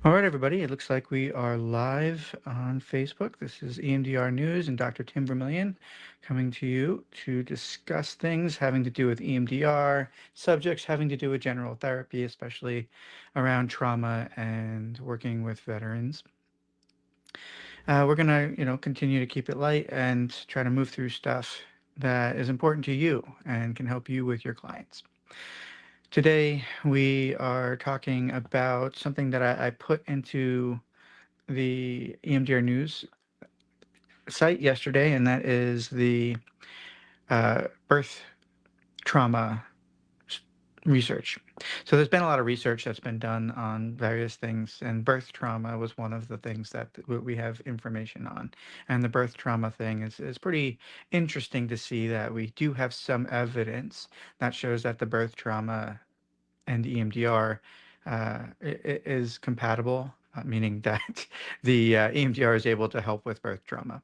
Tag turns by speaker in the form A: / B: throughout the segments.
A: All right, everybody. It looks like we are live on Facebook. This is EMDR News and Dr. Tim Vermillion coming to you to discuss things having to do with EMDR, subjects having to do with general therapy, especially around trauma and working with veterans. We're gonna, continue to keep it light and try to move through stuff that is important to you and can help you with your clients. Today, we are talking about something that I put into the EMDR News site yesterday, and that is the birth trauma research. So there's been a lot of research that's been done on various things, and birth trauma was one of the things that we have information on. And the birth trauma thing is pretty interesting to see that we do have some evidence that shows that the birth trauma and EMDR is compatible, meaning that the EMDR is able to help with birth trauma.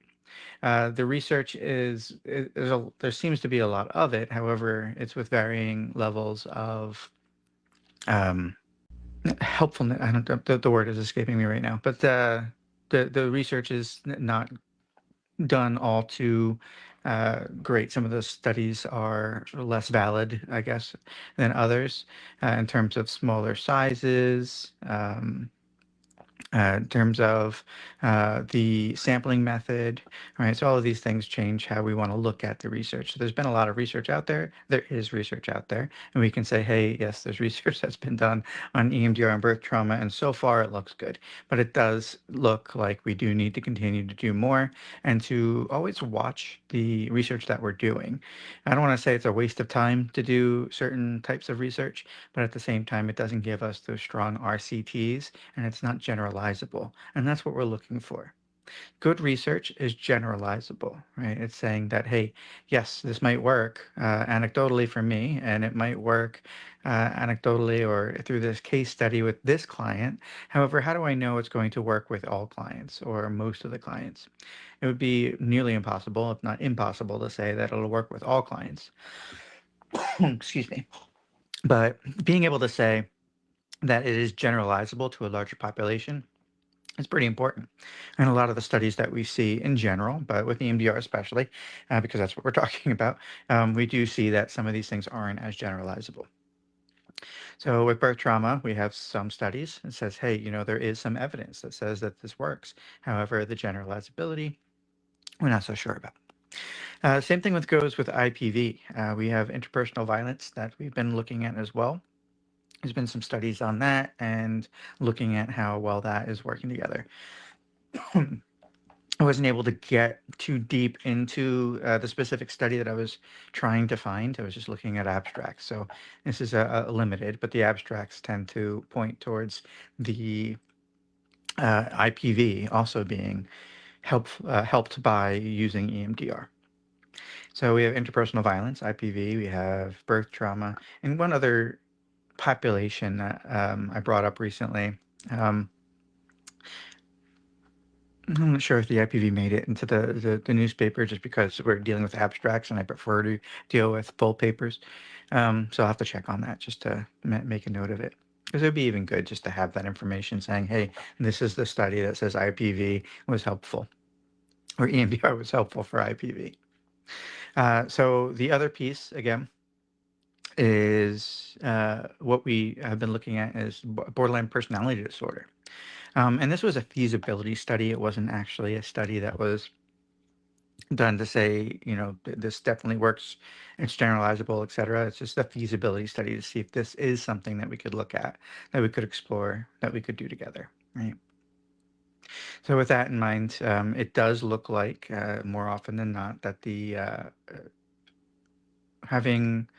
A: The research there seems to be a lot of it. However, it's with varying levels of um, helpfulness. I don't the word is escaping me right now, but the research is not done all too great. Some of those studies are less valid, I guess, than others in terms of smaller sizes. In terms of the sampling method, right? So all of these things change how we want to look at the research. So there's been a lot of research out there. There is research out there, and we can say, hey, yes, there's research that's been done on EMDR and birth trauma, and so far it looks good. But it does look like we do need to continue to do more and to always watch the research that we're doing. I don't want to say it's a waste of time to do certain types of research, but at the same time, it doesn't give us those strong RCTs and it's not generalizable. And that's what we're looking for. Good research is generalizable, right? It's saying that, hey, yes, this might work anecdotally for me, and it might work anecdotally or through this case study with this client. However, how do I know it's going to work with all clients or most of the clients? It would be nearly impossible, if not impossible, to say that it'll work with all clients. Excuse me. But being able to say that it is generalizable to a larger population is pretty important. And a lot of the studies that we see in general, but with EMDR especially, because that's what we're talking about, we do see that some of these things aren't as generalizable. So with birth trauma, we have some studies that says, hey, there is some evidence that says that this works. However, the generalizability, we're not so sure about. Same thing goes with IPV. We have interpersonal violence that we've been looking at as well. There's been some studies on that and looking at how well that is working together. I wasn't able to get too deep into the specific study that I was trying to find. I was just looking at abstracts. So this is a limited, but the abstracts tend to point towards the IPV also being helped by using EMDR. So we have interpersonal violence, IPV, we have birth trauma, and one other population that I brought up recently. Um, I'm not sure if the IPV made it into the newspaper just because we're dealing with abstracts and I prefer to deal with full papers. So I'll have to check on that just to make a note of it. Because it would be even good just to have that information saying, hey, this is the study that says IPV was helpful or EMDR was helpful for IPV. So the other piece, again, is what we have been looking at is borderline personality disorder. And this was a feasibility study. It wasn't actually a study that was done to say, this definitely works, it's generalizable, et cetera. It's just a feasibility study to see if this is something that we could look at, that we could explore, that we could do together, right? So with that in mind, it does look like more often than not that the having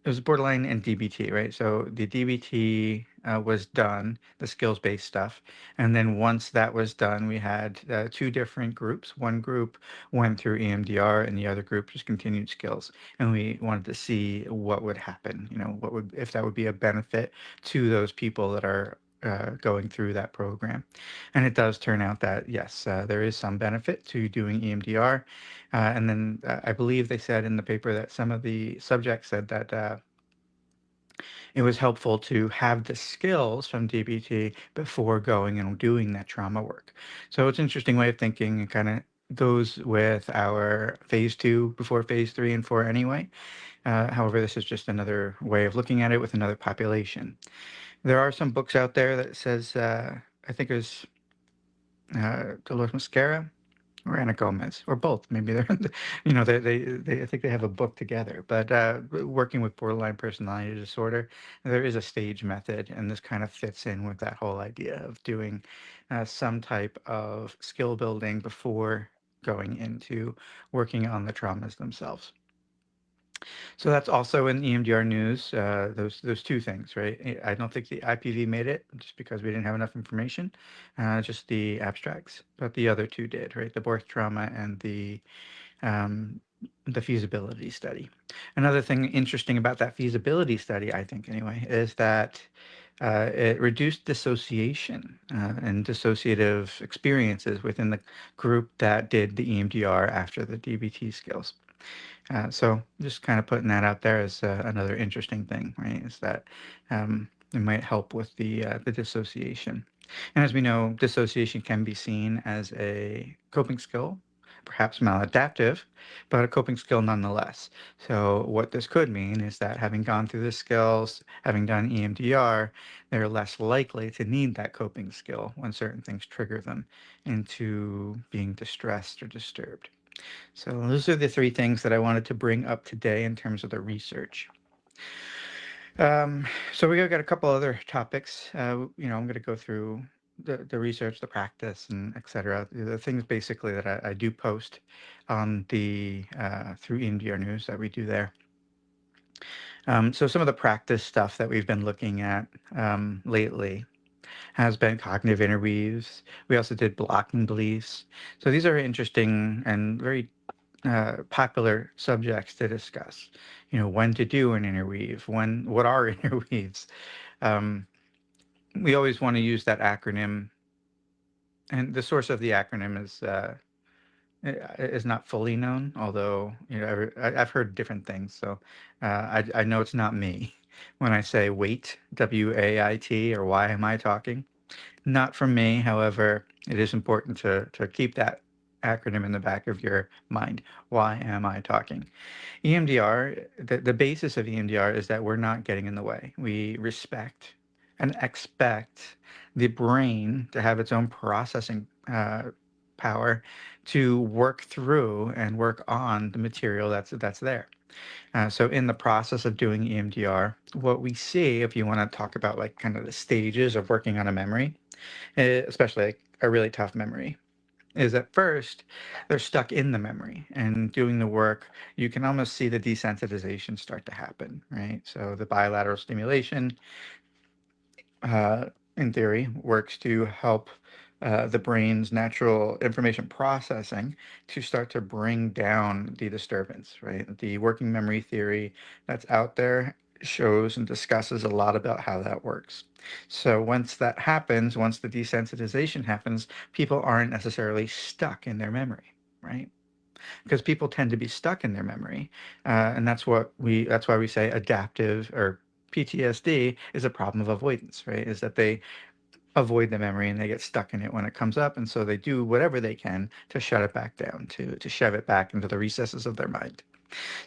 A: it was borderline and DBT, right? So the DBT was done, the skills-based stuff, and then once that was done, we had two different groups. One group went through EMDR, and the other group just continued skills. And we wanted to see what would happen. What would if that would be a benefit to those people that are going through that program. And it does turn out that yes, there is some benefit to doing EMDR. And then I believe they said in the paper that some of the subjects said that it was helpful to have the skills from DBT before going and doing that trauma work. So it's an interesting way of thinking and kind of goes with our phase two before phase three and four anyway. However, this is just another way of looking at it with another population. There are some books out there that says, I think it was Dolores Mascara or Anna Gomez, or both. Maybe they're, I think they have a book together. But working with borderline personality disorder, there is a stage method, and this kind of fits in with that whole idea of doing some type of skill building before going into working on the traumas themselves. So that's also in EMDR news. Those two things, right? I don't think the IPV made it just because we didn't have enough information, just the abstracts, but the other two did, right? The birth trauma and um, the feasibility study. Another thing interesting about that feasibility study, I think anyway, is that it reduced dissociation and dissociative experiences within the group that did the EMDR after the DBT skills. So just kind of putting that out there as another interesting thing, right? Is that it might help with the dissociation. And as we know, dissociation can be seen as a coping skill, perhaps maladaptive, but a coping skill nonetheless. So what this could mean is that having gone through the skills, having done EMDR, they're less likely to need that coping skill when certain things trigger them into being distressed or disturbed. So those are the three things that I wanted to bring up today in terms of the research. So we got a couple other topics. I'm going to go through the research, the practice, and et cetera. The things basically that I do post on the through EMDRNews that we do there. So some of the practice stuff that we've been looking at lately has been cognitive interweaves. We also did blocking beliefs. So these are interesting and very popular subjects to discuss. When to do an interweave, what are interweaves? Um, we always want to use that acronym, and the source of the acronym is not fully known, although I've heard different things. So I know it's not me when I say wait, WAIT, or why am I talking? Not from me. However, it is important to keep that acronym in the back of your mind. Why am I talking? EMDR, the basis of EMDR is that we're not getting in the way. We respect and expect the brain to have its own processing power to work through and work on the material that's there. So in the process of doing EMDR, what we see, if you want to talk about like kind of the stages of working on a memory, especially like a really tough memory, is at first they're stuck in the memory and doing the work. You can almost see the desensitization start to happen, right? So the bilateral stimulation, uh, in theory, works to help the brain's natural information processing to start to bring down the disturbance, right? The working memory theory that's out there shows and discusses a lot about how that works. So once that happens, once the desensitization happens, people aren't necessarily stuck in their memory, right? Because people tend to be stuck in their memory, and that's why we say adaptive or PTSD is a problem of avoidance, right? Is that they avoid the memory and they get stuck in it when it comes up, and so they do whatever they can to shut it back down, to shove it back into the recesses of their mind.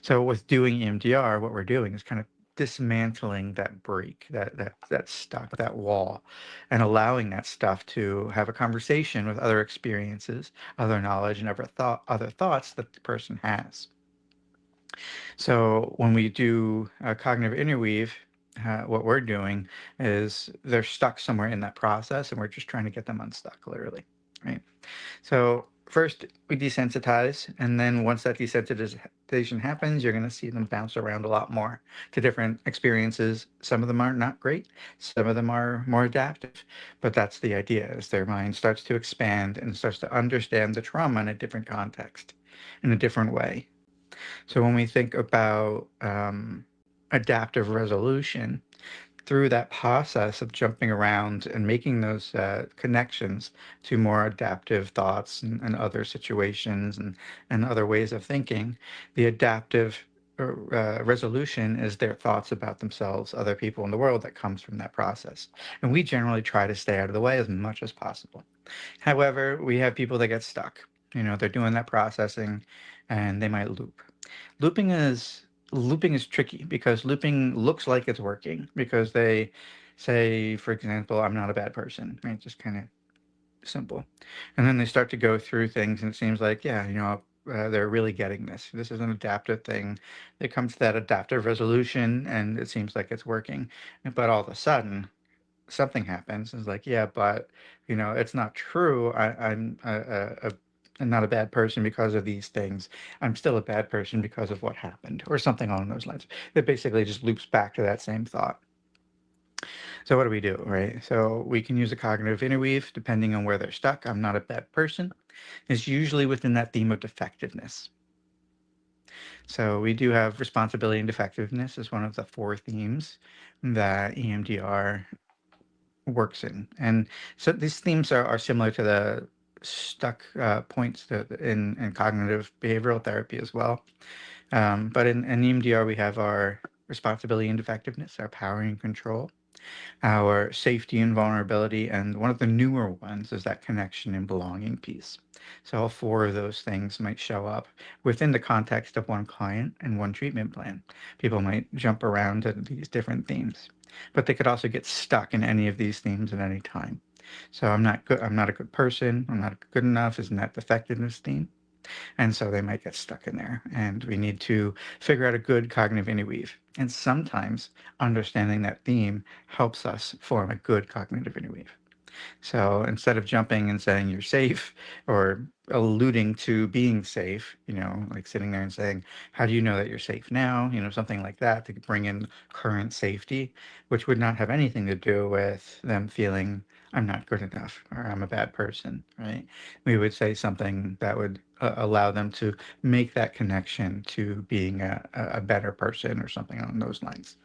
A: So with doing EMDR, what we're doing is kind of dismantling that break, that stuck, that wall, and allowing that stuff to have a conversation with other experiences, other knowledge, and other thoughts that the person has. So when we do a cognitive interweave, what we're doing is they're stuck somewhere in that process, and we're just trying to get them unstuck, literally, right? So first we desensitize, and then once that desensitization happens, you're going to see them bounce around a lot more to different experiences. Some of them are not great, some of them are more adaptive, but that's the idea: is their mind starts to expand and starts to understand the trauma in a different context, in a different way. So when we think about adaptive resolution, through that process of jumping around and making those connections to more adaptive thoughts and other situations and other ways of thinking, the adaptive resolution is their thoughts about themselves, other people in the world that comes from that process. And we generally try to stay out of the way as much as possible. However, we have people that get stuck. They're doing that processing and they might loop. Looping is looping is tricky because looping looks like it's working because they say, for example, I'm not a bad person, right? Just kind of simple. And then they start to go through things and it seems like, yeah, they're really getting this. This is an adaptive thing. It comes to that adaptive resolution and it seems like it's working. But all of a sudden, something happens. It's like, yeah, but it's not true. I'm not a bad person because of these things. I'm still a bad person because of what happened, or something along those lines. It basically just loops back to that same thought. So what do we do, right? So we can use a cognitive interweave depending on where they're stuck. I'm not a bad person. It's usually within that theme of defectiveness. So we do have responsibility and defectiveness as one of the 4 themes that EMDR works in. And so these themes are similar to the stuck points in cognitive behavioral therapy as well. But in EMDR, we have our responsibility and effectiveness, our power and control, our safety and vulnerability, and one of the newer ones is that connection and belonging piece. So all 4 of those things might show up within the context of one client and one treatment plan. People might jump around to these different themes, but they could also get stuck in any of these themes at any time. So I'm not good. I'm not a good person. I'm not good enough. Isn't that the effectiveness theme? And so they might get stuck in there. And we need to figure out a good cognitive interweave. And sometimes understanding that theme helps us form a good cognitive interweave. So instead of jumping and saying you're safe or alluding to being safe, like sitting there and saying, how do you know that you're safe now? Something like that to bring in current safety, which would not have anything to do with them feeling I'm not good enough or I'm a bad person, right? We would say something that would allow them to make that connection to being a better person or something along those lines.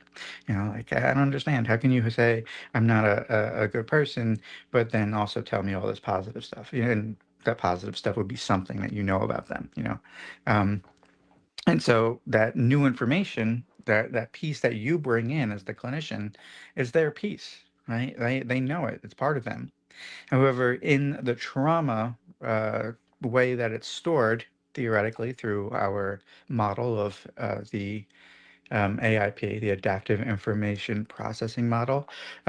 A: Like I don't understand. How can you say I'm not a good person, but then also tell me all this positive stuff? And that positive stuff would be something that you know about them. Um, and so that new information, that piece that you bring in as the clinician, is their piece, right? They know it. It's part of them. However, in the trauma way that it's stored, theoretically through our model of the AIP, the Adaptive Information Processing Model.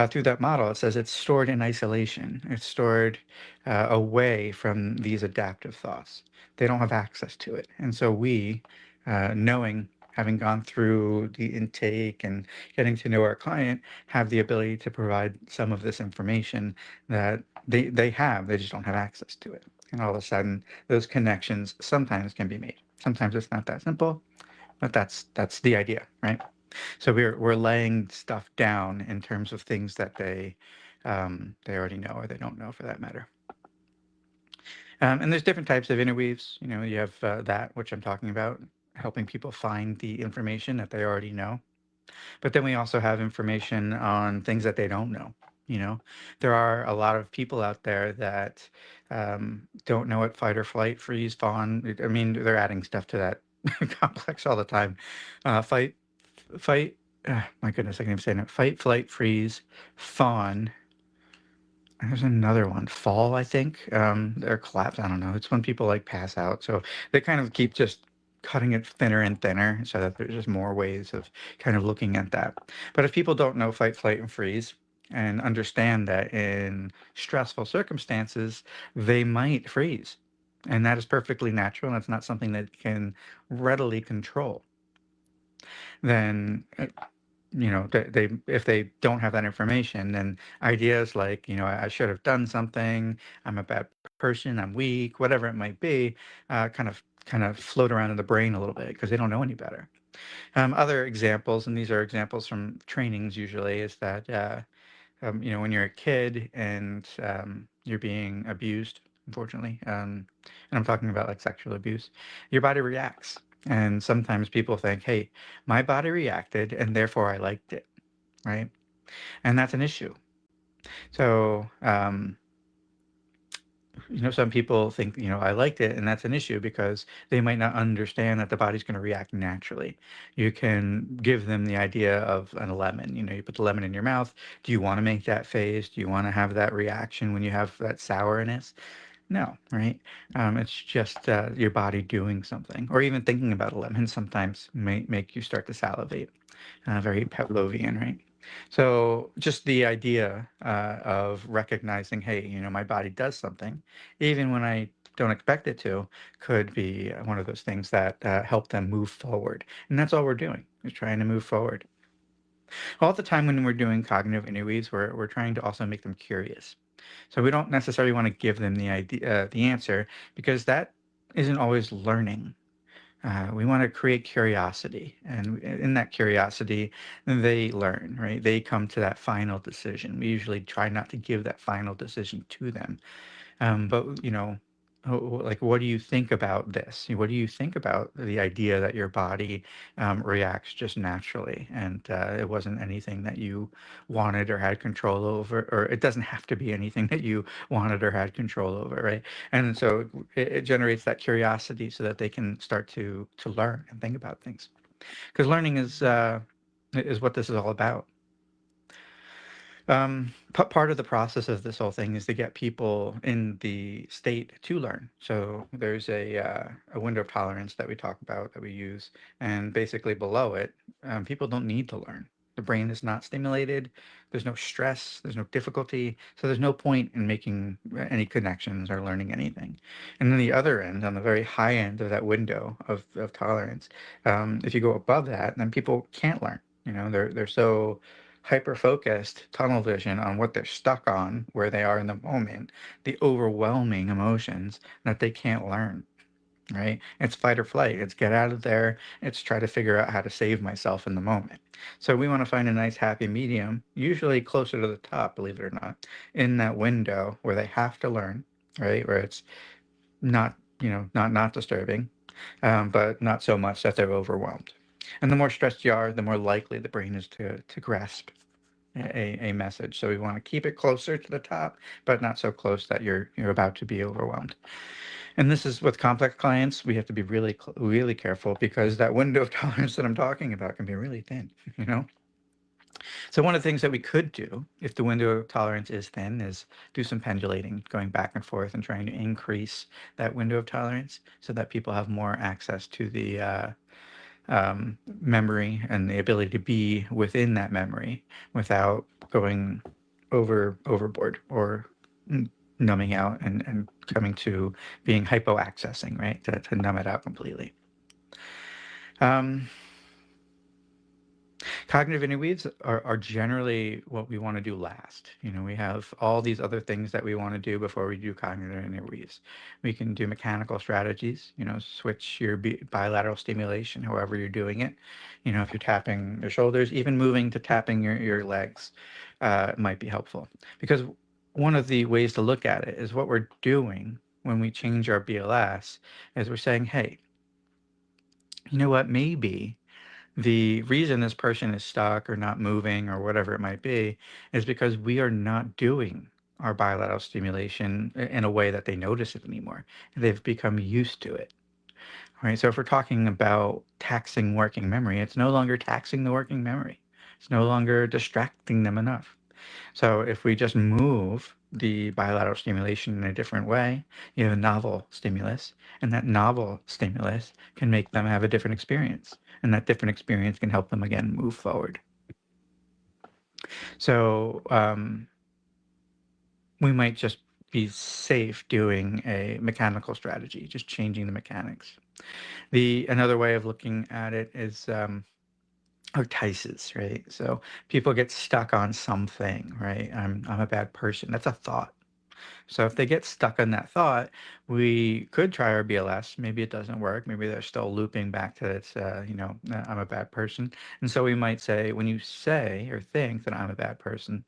A: Through that model, it says it's stored in isolation. It's stored away from these adaptive thoughts. They don't have access to it. And so we, knowing, having gone through the intake and getting to know our client, have the ability to provide some of this information that they have. They just don't have access to it. And all of a sudden, those connections sometimes can be made. Sometimes it's not that simple, but that's the idea, right? So we're laying stuff down in terms of things that they already know or they don't know for that matter. And there's different types of interweaves. You have that which I'm talking about, helping people find the information that they already know. But then we also have information on things that they don't know. There are a lot of people out there that don't know what fight or flight, freeze, fawn. I mean, they're adding stuff to that complex all the time. Fight. My goodness, I can't even say it. Fight, flight, freeze, fawn. There's another one, fall, I think, or collapse. I don't know. It's when people like pass out. So they kind of keep just cutting it thinner and thinner so that there's just more ways of kind of looking at that. But if people don't know fight, flight, and freeze and understand that in stressful circumstances, they might freeze. And that is perfectly natural, and it's not something that can readily control. Then they if they don't have that information, then ideas like I should have done something, I'm a bad person, I'm weak, whatever it might be, kind of float around in the brain a little bit because they don't know any better. Other examples, and these are examples from trainings usually, is that when you're a kid and you're being abused, unfortunately, and I'm talking about like sexual abuse, your body reacts. And sometimes people think, hey, my body reacted and therefore I liked it, right? And that's an issue. So some people think, I liked it, and that's an issue because they might not understand that the body's going to react naturally. You can give them the idea of a lemon. You put the lemon in your mouth. Do you want to make that face? Do you want to have that reaction when you have that sourness? No, right? It's just your body doing something, or even thinking about a lemon sometimes may make you start to salivate. Very Pavlovian, right? So just the idea of recognizing, hey, my body does something, even when I don't expect it to, could be one of those things that help them move forward. And that's all we're doing, is trying to move forward. All the time when we're doing cognitive interweaves, we're trying to also make them curious. So we don't necessarily want to give them the idea, the answer, because that isn't always learning. We want to create curiosity, and in that curiosity, they learn, right? They come to that final decision. We usually try not to give that final decision to them, but like, what do you think about this? What do you think about the idea that your body reacts just naturally, and it wasn't anything that you wanted or had control over, or it doesn't have to be anything that you wanted or had control over, right? And so it generates that curiosity so that they can start to learn and think about things, because learning is what this is all about. Part of the process of this whole thing is to get people in the state to learn. So there's a window of tolerance that we talk about, that we use, and basically below it, people don't need to learn. The brain is not stimulated. There's no stress. There's no difficulty. So there's no point in making any connections or learning anything. And then the other end, on the very high end of that window of tolerance, if you go above that, then people can't learn. They're so hyper focused tunnel vision on what they're stuck on, where they are in the moment, the overwhelming emotions, that they can't learn, right? It's fight or flight. It's get out of there. It's try to figure out how to save myself in the moment. So we want to find a nice happy medium, usually closer to the top, believe it or not, in that window where they have to learn, right? Where it's not, not disturbing, but not so much that they're overwhelmed. And the more stressed you are, the more likely the brain is to grasp a message. So we want to keep it closer to the top, but not so close that you're about to be overwhelmed. And this is with complex clients, we have to be really careful, because that window of tolerance that I'm talking about can be really thin, you know? So one of the things that we could do, if the window of tolerance is thin, is do some pendulating, going back and forth and trying to increase that window of tolerance so that people have more access to the memory and the ability to be within that memory without going overboard, or numbing out, and coming to being hypo-accessing, right? To numb it out completely. Um, Cognitive interweaves are generally what we want to do last. We have all these other things that we want to do before we do cognitive interweaves. We can do mechanical strategies, switch your bilateral stimulation, however you're doing it. If you're tapping your shoulders, even moving to tapping your legs might be helpful. Because one of the ways to look at it is what we're doing when we change our BLS is we're saying, hey, you know what, maybe the reason this person is stuck or not moving or whatever it might be is because we are not doing our bilateral stimulation in a way that they notice it anymore. They've become used to it. Right? So if we're talking about taxing working memory, it's no longer taxing the working memory. It's no longer distracting them enough. So if we just move the bilateral stimulation in a different way, you have a novel stimulus, and that novel stimulus can make them have a different experience, and that different experience can help them again move forward. So we might just be safe doing a mechanical strategy, just changing the mechanics. Another way of looking at it is or TICES, right? So people get stuck on something, right? I'm a bad person. That's a thought. So if they get stuck on that thought, we could try our BLS. Maybe it doesn't work. Maybe they're still looping back to it's, I'm a bad person. And so we might say, when you say or think that I'm a bad person,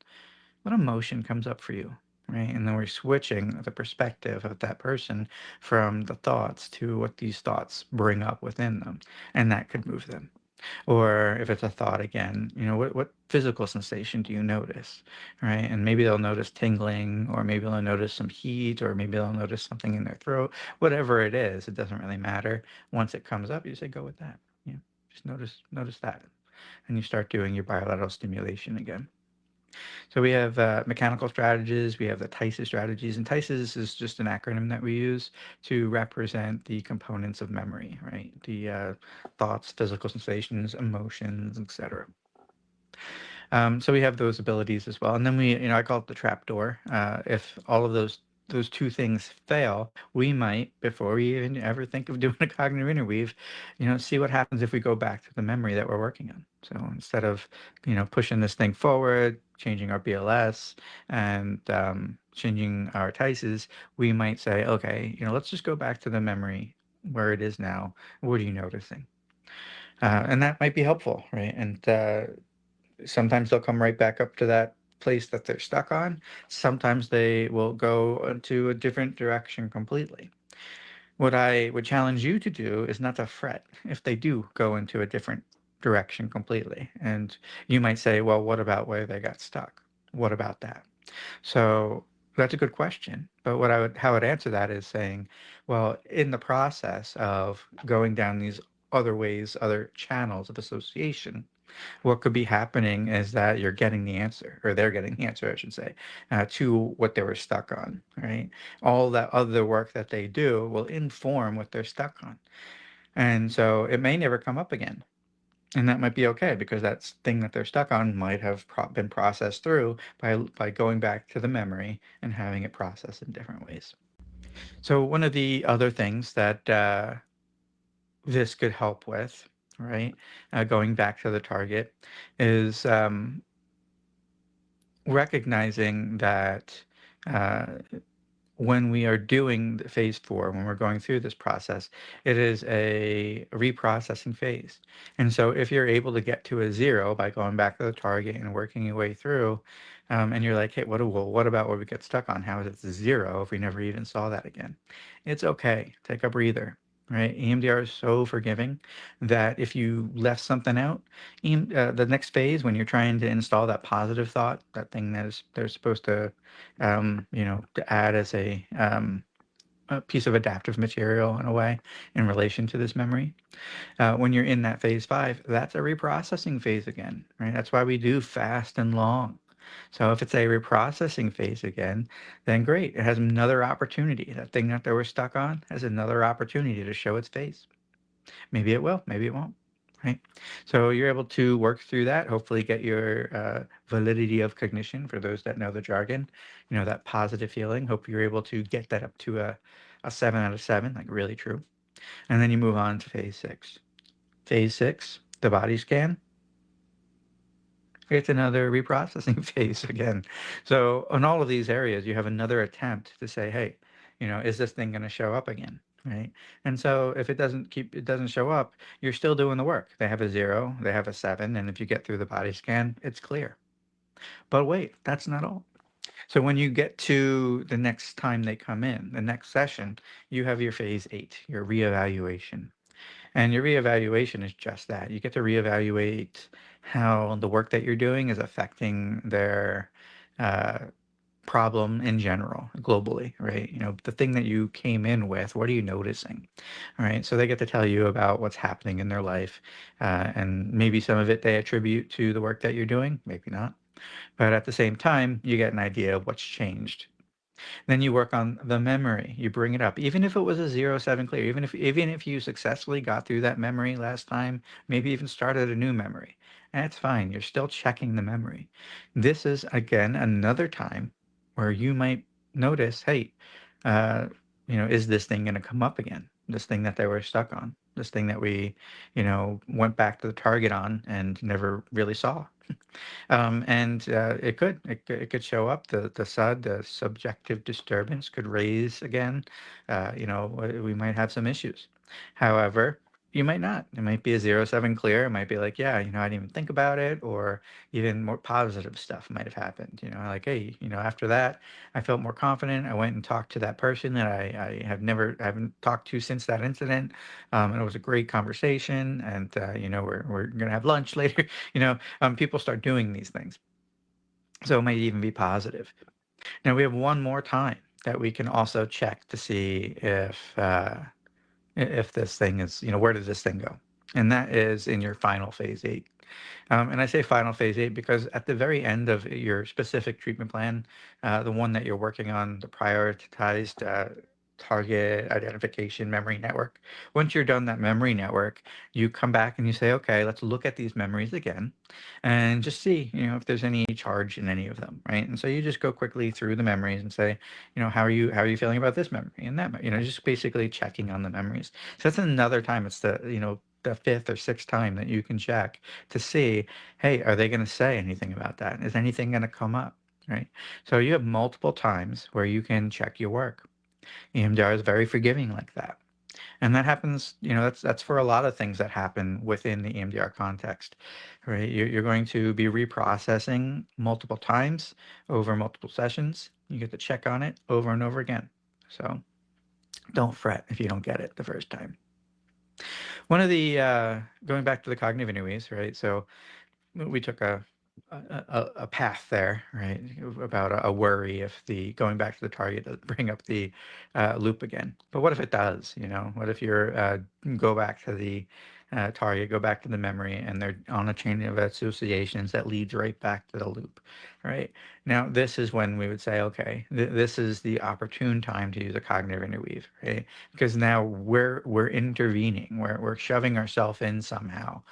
A: what emotion comes up for you? Right. And then we're switching the perspective of that person from the thoughts to what these thoughts bring up within them. And that could move them. Or if it's a thought again, what physical sensation do you notice, right? And maybe they'll notice tingling, or maybe they'll notice some heat, or maybe they'll notice something in their throat. Whatever it is, it doesn't really matter. Once it comes up, you say, go with that. Yeah, just notice that, and you start doing your bilateral stimulation again. So we have mechanical strategies, we have the TICES strategies, and TICES is just an acronym that we use to represent the components of memory, right? The thoughts, physical sensations, emotions, etc. So we have those abilities as well. And then I call it the trap door. If all of those two things fail, we might, before we even ever think of doing a cognitive interweave, see what happens if we go back to the memory that we're working on. So instead of, pushing this thing forward, changing our BLS and changing our TICES, we might say, okay, let's just go back to the memory where it is now. What are you noticing? And that might be helpful, right? And sometimes they'll come right back up to that place that they're stuck on. Sometimes they will go into a different direction completely. What I would challenge you to do is not to fret if they do go into a different direction completely. And you might say, well, what about where they got stuck? What about that? So that's a good question. But how I'd answer that is saying, well, in the process of going down these other ways, other channels of association, what could be happening is that you're getting the answer, or they're getting the answer, I should say, to what they were stuck on, right? All that other work that they do will inform what they're stuck on. And so it may never come up again. And that might be okay because that thing that they're stuck on might have been processed through by going back to the memory and having it processed in different ways. So one of the other things that this could help with, right, going back to the target, is recognizing that uh, when we are doing the phase 4, when we're going through this process, it is a reprocessing phase. And so if you're able to get to a 0 by going back to the target and working your way through, and you're like, hey, what about what we get stuck on? How is it 0 if we never even saw that again? It's okay. Take a breather. Right? EMDR is so forgiving that if you left something out, the next phase, when you're trying to install that positive thought, that thing that is they're supposed to add as a piece of adaptive material in a way in relation to this memory. When you're in that phase 5, that's a reprocessing phase again, right? That's why we do fast and long. So if it's a reprocessing phase again, then great. It has another opportunity. That thing that they were stuck on has another opportunity to show its face. Maybe it will, maybe it won't. Right. So you're able to work through that, hopefully get your validity of cognition for those that know the jargon, that positive feeling. Hope you're able to get that up to a 7 out of 7, like really true. And then you move on to phase 6. Phase 6, the body scan. It's another reprocessing phase again. So in all of these areas, you have another attempt to say, hey, is this thing going to show up again? Right. And so if it doesn't show up, you're still doing the work. They have a 0, they have a 7, and if you get through the body scan, it's clear. But wait, that's not all. So when you get to the next time they come in, the next session, you have your phase 8, your reevaluation. And your reevaluation is just that. You get to reevaluate how the work that you're doing is affecting their uh, problem in general, globally, right? The thing that you came in with, what are you noticing? All right. So they get to tell you about what's happening in their life. And maybe some of it they attribute to the work that you're doing, maybe not. But at the same time, you get an idea of what's changed. Then you work on the memory. You bring it up, even if it was a 0-7 clear, even if you successfully got through that memory last time, maybe even started a new memory. That's fine. You're still checking the memory. This is again another time where you might notice, hey, uh, is this thing going to come up again? This thing that they were stuck on. This thing that we, went back to the target on and never really saw. And it could show up. The subjective disturbance could raise again. We might have some issues. However, You might not. It might be a 0-7 clear. It might be like, yeah, I didn't even think about it, or even more positive stuff might have happened. Like, hey, after that, I felt more confident. I went and talked to that person that I haven't talked to since that incident, and it was a great conversation. And we're gonna have lunch later. People start doing these things, so it might even be positive. Now we have one more time that we can also check to see if this thing is, where did this thing go? And that is in your final phase 8. And I say final phase 8 because at the very end of your specific treatment plan, the one that you're working on, the prioritized target identification memory network, once you're done that memory network, you come back and you say, okay, let's look at these memories again and just see, if there's any charge in any of them, right? And so you just go quickly through the memories and say, how are you feeling about this memory and that, just basically checking on the memories. So that's another time. It's the fifth or sixth time that you can check to see, hey, are they going to say anything about that? Is anything going to come up? Right. So you have multiple times where you can check your work. EMDR is very forgiving like that. And that happens, that's for a lot of things that happen within the EMDR context, right? You're going to be reprocessing multiple times over multiple sessions. You get to check on it over and over again. So don't fret if you don't get it the first time. One of the, going back to the cognitive interviews, right? So we took a path there, right? About a worry if the going back to the target doesn't bring up the loop again. But what if it does? What if you're go back to the target, go back to the memory, and they're on a chain of associations that leads right back to the loop, right? Now, this is when we would say, okay, this is the opportune time to use a cognitive interweave, right? Because now we're intervening, we're shoving ourselves in somehow,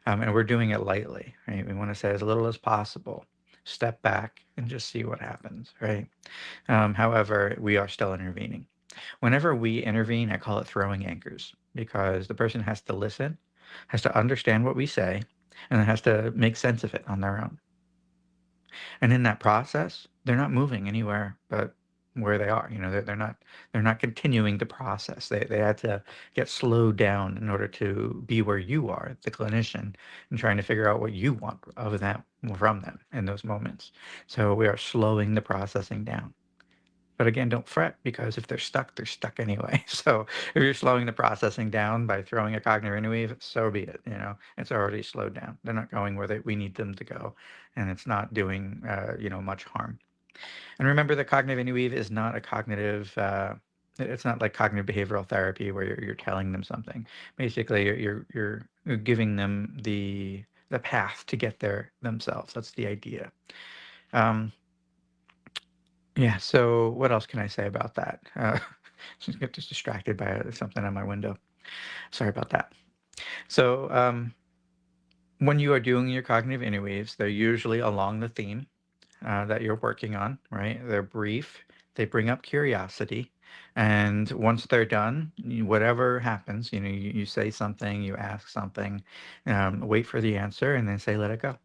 A: and we're doing it lightly, right? We want to say as little as possible, step back and just see what happens, right? However, we are still intervening. Whenever we intervene, I call it throwing anchors because the person has to listen, has to understand what we say, and then has to make sense of it on their own. And in that process, they're not moving anywhere but where they are. They're not continuing the process. They had to get slowed down in order to be where you are, the clinician, and trying to figure out what you want of them from them in those moments. So we are slowing the processing down. But again, don't fret because if they're stuck anyway. So if you're slowing the processing down by throwing a cognitive interweave, so be it. It's already slowed down. They're not going where we need them to go, and it's not doing much harm. And remember, the cognitive interweave is not a cognitive. It's not like cognitive behavioral therapy where you're telling them something. Basically, you're giving them the path to get there themselves. That's the idea. Um, yeah, so what else can I say about that? Just get distracted by something on my window. Sorry about that. So when you are doing your cognitive interweaves, they're usually along the theme that you're working on, right? They're brief, they bring up curiosity, and once they're done, whatever happens, you say something, you ask something, wait for the answer, and then say, let it go.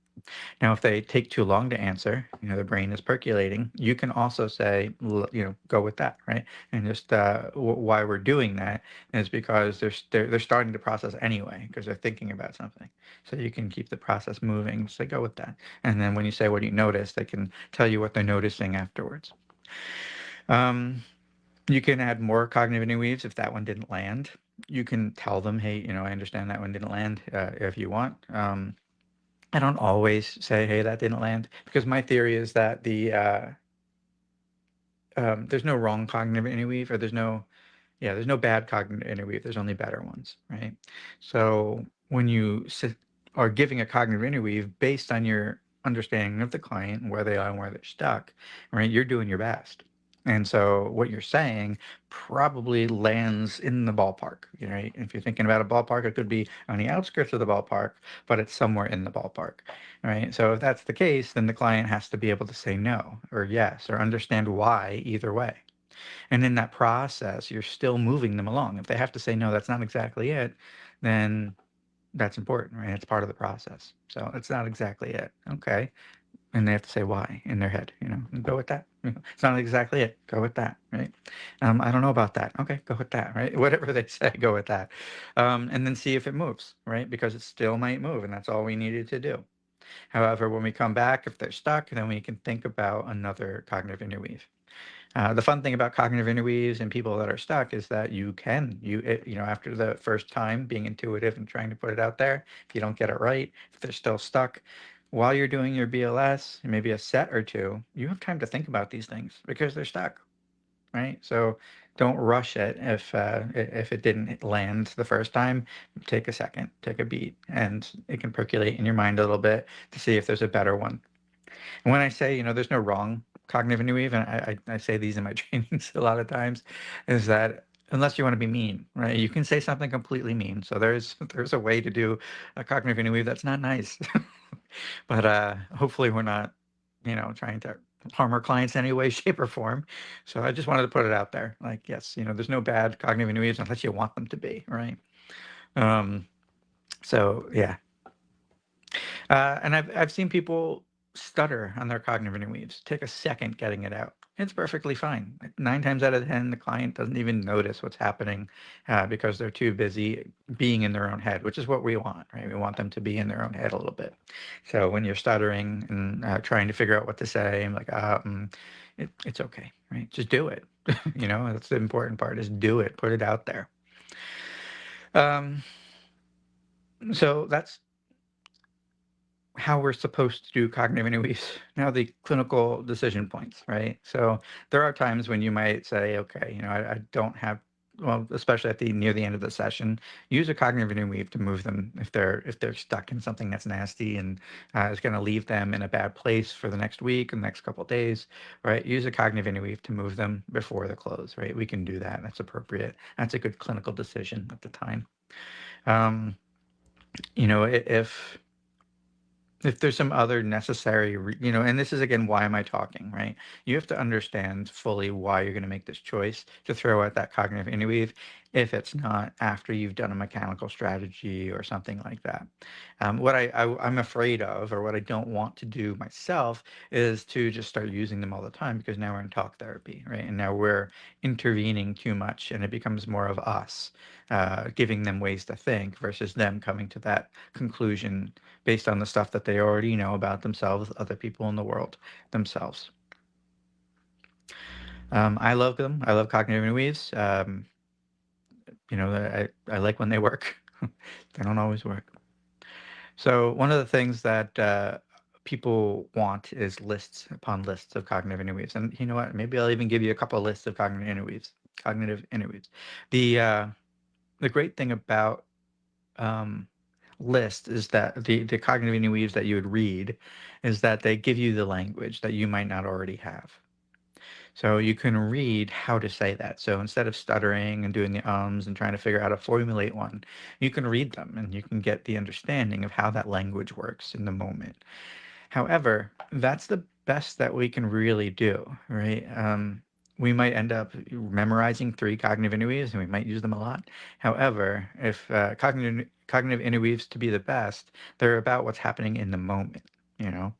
A: Now, if they take too long to answer, the brain is percolating, you can also say, go with that, right? And just why we're doing that is because they're starting to process anyway because they're thinking about something. So you can keep the process moving, so go with that. And then when you say, what do you notice, they can tell you what they're noticing afterwards. You can add more cognitive interweaves if that one didn't land. You can tell them, hey, I understand that one didn't land if you want. I don't always say, "Hey, that didn't land," because my theory is that there's no wrong cognitive interweave, or there's no bad cognitive interweave. There's only better ones, right? So when you are giving a cognitive interweave based on your understanding of the client and where they are and where they're stuck, right? You're doing your best. And so what you're saying probably lands in the ballpark, right? If you're thinking about a ballpark, it could be on the outskirts of the ballpark, but it's somewhere in the ballpark, right? So if that's the case, then the client has to be able to say no or yes or understand why either way. And in that process, you're still moving them along. If they have to say, no, that's not exactly it, then that's important, right? It's part of the process. So it's not exactly it. Okay. And they have to say why in their head, and go with that. It's not exactly it. Go with that, right? I don't know about that. Okay, go with that, right? Whatever they say, go with that. And then see if it moves, right? Because it still might move, and that's all we needed to do. However, when we come back, if they're stuck, then we can think about another cognitive interweave. The fun thing about cognitive interweaves and people that are stuck is that after the first time being intuitive and trying to put it out there, if you don't get it right, if they're still stuck, while you're doing your BLS, maybe a set or two, you have time to think about these things because they're stuck, right? So don't rush it if it didn't land the first time. Take a second, take a beat, and it can percolate in your mind a little bit to see if there's a better one. And when I say, there's no wrong cognitive interweave, and I say these in my trainings a lot of times, is that unless you want to be mean, right? You can say something completely mean. So there's a way to do a cognitive interweave that's not nice. But hopefully we're not, trying to harm our clients in any way, shape, or form. So I just wanted to put it out there. Like, yes, there's no bad cognitive interweaves unless you want them to be, right? Um, so yeah, and I've seen people stutter on their cognitive interweaves, take a second getting it out. It's perfectly fine. 9 times out of 10, the client doesn't even notice what's happening because they're too busy being in their own head, which is what we want, right? We want them to be in their own head a little bit. So when you're stuttering and trying to figure out what to say, I'm like, it's okay, right? Just do it. That's the important part is do it, put it out there. Um, so that's how we're supposed to do cognitive interviews. Now, the clinical decision points, right? So there are times when you might say, okay, I don't have, well, especially near the end of the session, use a cognitive interweave to move them if they're stuck in something that's nasty and is going to leave them in a bad place for the next week and the next couple of days, right? Use a cognitive interweave to move them before the close, right? We can do that. That's appropriate. That's a good clinical decision at the time. Um, if there's some other necessary, and this is again, why am I talking, right? You have to understand fully why you're going to make this choice to throw out that cognitive interweave if it's not after you've done a mechanical strategy or something like that. What I'm afraid of, or what I don't want to do myself, is to just start using them all the time because now we're in talk therapy, right? And now we're intervening too much and it becomes more of us giving them ways to think versus them coming to that conclusion based on the stuff that they already know about themselves, other people in the world, themselves. I love them. I love cognitive interweaves. I like when they work. They don't always work. So one of the things that people want is lists upon lists of cognitive interweaves. And you know what? Maybe I'll even give you a couple of lists of cognitive interweaves. Cognitive interweaves. The great thing about um, list is that the cognitive interweaves that you would read is that they give you the language that you might not already have. So you can read how to say that. So instead of stuttering and doing the ums and trying to figure out how to formulate one, you can read them and you can get the understanding of how that language works in the moment. However, that's the best that we can really do, right? We might end up memorizing 3 cognitive interweaves and we might use them a lot. However, if cognitive interweaves to be the best, they're about what's happening in the moment, you know?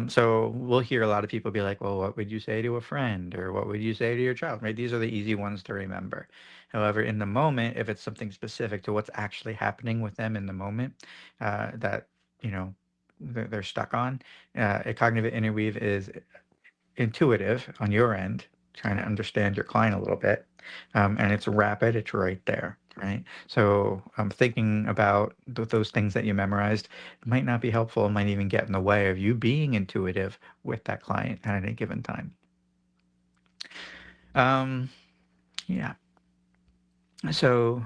A: So we'll hear a lot of people be like, well, what would you say to a friend? Or what would you say to your child, right? These are the easy ones to remember. However, in the moment, if it's something specific to what's actually happening with them in the moment that, you know, they're stuck on, a cognitive interweave is intuitive on your end, trying to understand your client a little bit, and it's rapid, it's right there, right? So thinking about those things that you memorized might not be helpful, it might even get in the way of you being intuitive with that client at any given time. Um, yeah, so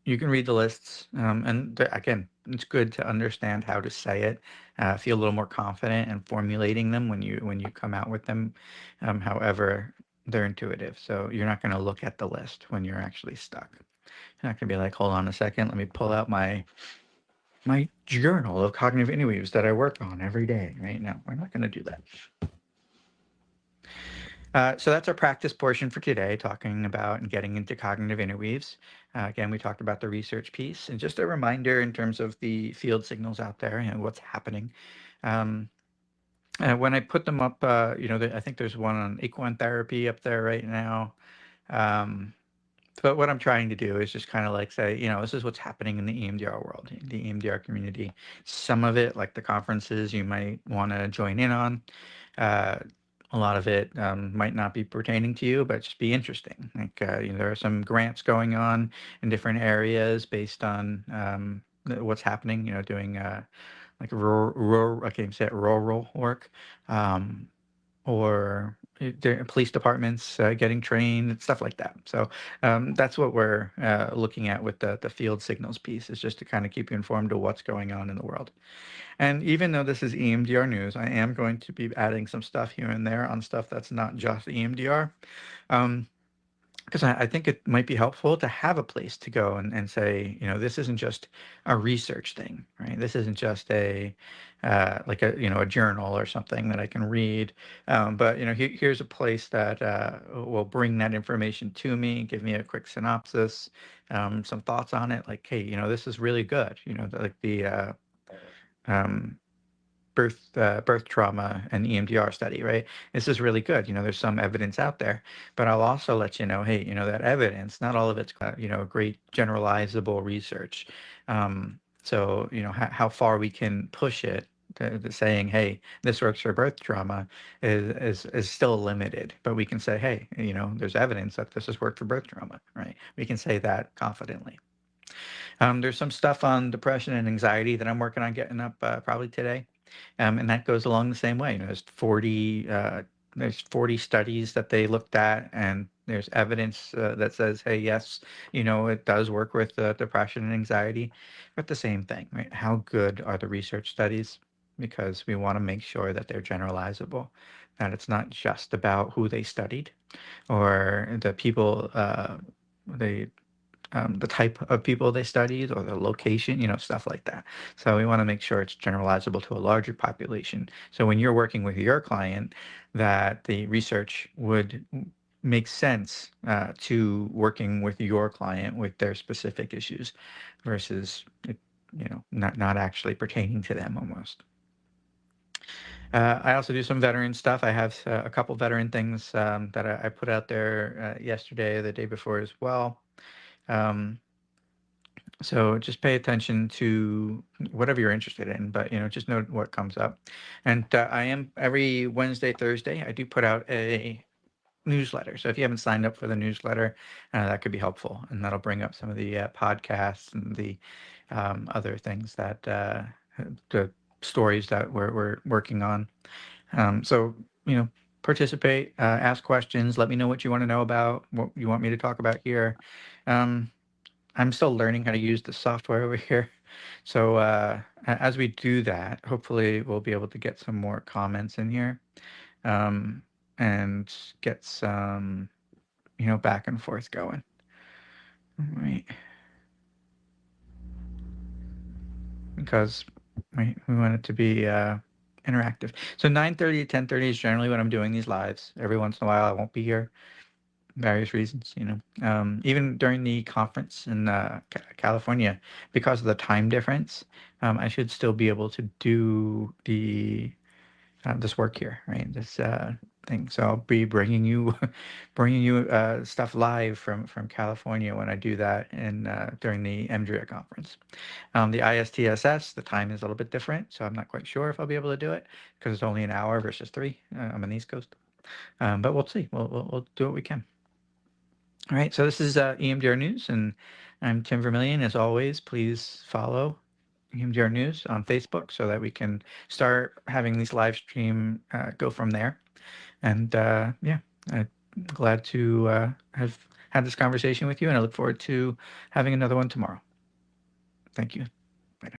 A: you can read the lists, and again, it's good to understand how to say it, feel a little more confident in formulating them when you come out with them. However, they're intuitive, so you're not going to look at the list when you're actually stuck. You're not going to be like, hold on a second, let me pull out my journal of cognitive interweaves that I work on every day. Right? No, we're not going to do that. So that's our practice portion for today, talking about and getting into cognitive interweaves. Again, we talked about the research piece, and just a reminder in terms of the field signals out there, what's happening. Um, When I put them up, I think there's one on equine therapy up there right now. Um, but what I'm trying to do is just kind of like say, this is what's happening in the EMDR world, the EMDR community. Some of it, like the conferences, you might want to join in on. Uh, a lot of it might not be pertaining to you, but just be interesting. Like, there are some grants going on in different areas based on what's happening, doing like rural, I can't even say it, rural work. Um, or police departments getting trained and stuff like that. So that's what we're looking at with the field signals piece, is just to kind of keep you informed of what's going on in the world. And even though this is EMDR news, I am going to be adding some stuff here and there on stuff that's not just EMDR. Um, because I think it might be helpful to have a place to go and say, this isn't just a research thing, right? This isn't just like a journal or something that I can read. But, here's a place that will bring that information to me, give me a quick synopsis, some thoughts on it. Like, hey, this is really good. Like um, birth trauma and EMDR study, right? This is really good. There's some evidence out there, but I'll also let you know, hey, that evidence, not all of it's, great generalizable research. So, how far we can push it to saying, hey, this works for birth trauma is still limited, but we can say, hey, there's evidence that this has worked for birth trauma, right? We can say that confidently. There's some stuff on depression and anxiety that I'm working on getting up probably today, and that goes along the same way. There's 40 studies that they looked at, and there's evidence that says, hey, yes, it does work with depression and anxiety. But the same thing, right? How good are the research studies? Because we want to make sure that they're generalizable, that it's not just about who they studied or the people they the type of people they studied or the location, stuff like that. So we want to make sure it's generalizable to a larger population. So when you're working with your client, that the research would make sense to working with your client with their specific issues versus it, not actually pertaining to them almost. I also do some veteran stuff. I have a couple veteran things that I put out there yesterday or the day before as well. Um, So just pay attention to whatever you're interested in, but just know what comes up. And I am every Wednesday, Thursday, I do put out a newsletter. So if you haven't signed up for the newsletter, that could be helpful, and that'll bring up some of the podcasts and the other things that the stories that we're working on. So participate, ask questions, let me know what you want to know about, what you want me to talk about here. Um, I'm still learning how to use the software over here. So as we do that, hopefully we'll be able to get some more comments in here um, and get some, back and forth going. All right. Because we want it to be interactive. So 9:30 to 10:30 is generally when I'm doing these lives. Every once in a while I won't be here. Various reasons, even during the conference in California, because of the time difference, I should still be able to do the this work here, right? This thing. So I'll be bringing you, bringing you stuff live from California when I do that in during the EMDRIA conference. The ISTSS, the time is a little bit different, so I'm not quite sure if I'll be able to do it because it's only an hour versus 3. I'm on the East Coast, but we'll see. We'll do what we can. All right, so this is EMDR News, and I'm Tim Vermillion. As always, please follow EMDR News on Facebook so that we can start having these live stream go from there. And yeah, I'm glad to have had this conversation with you, and I look forward to having another one tomorrow. Thank you.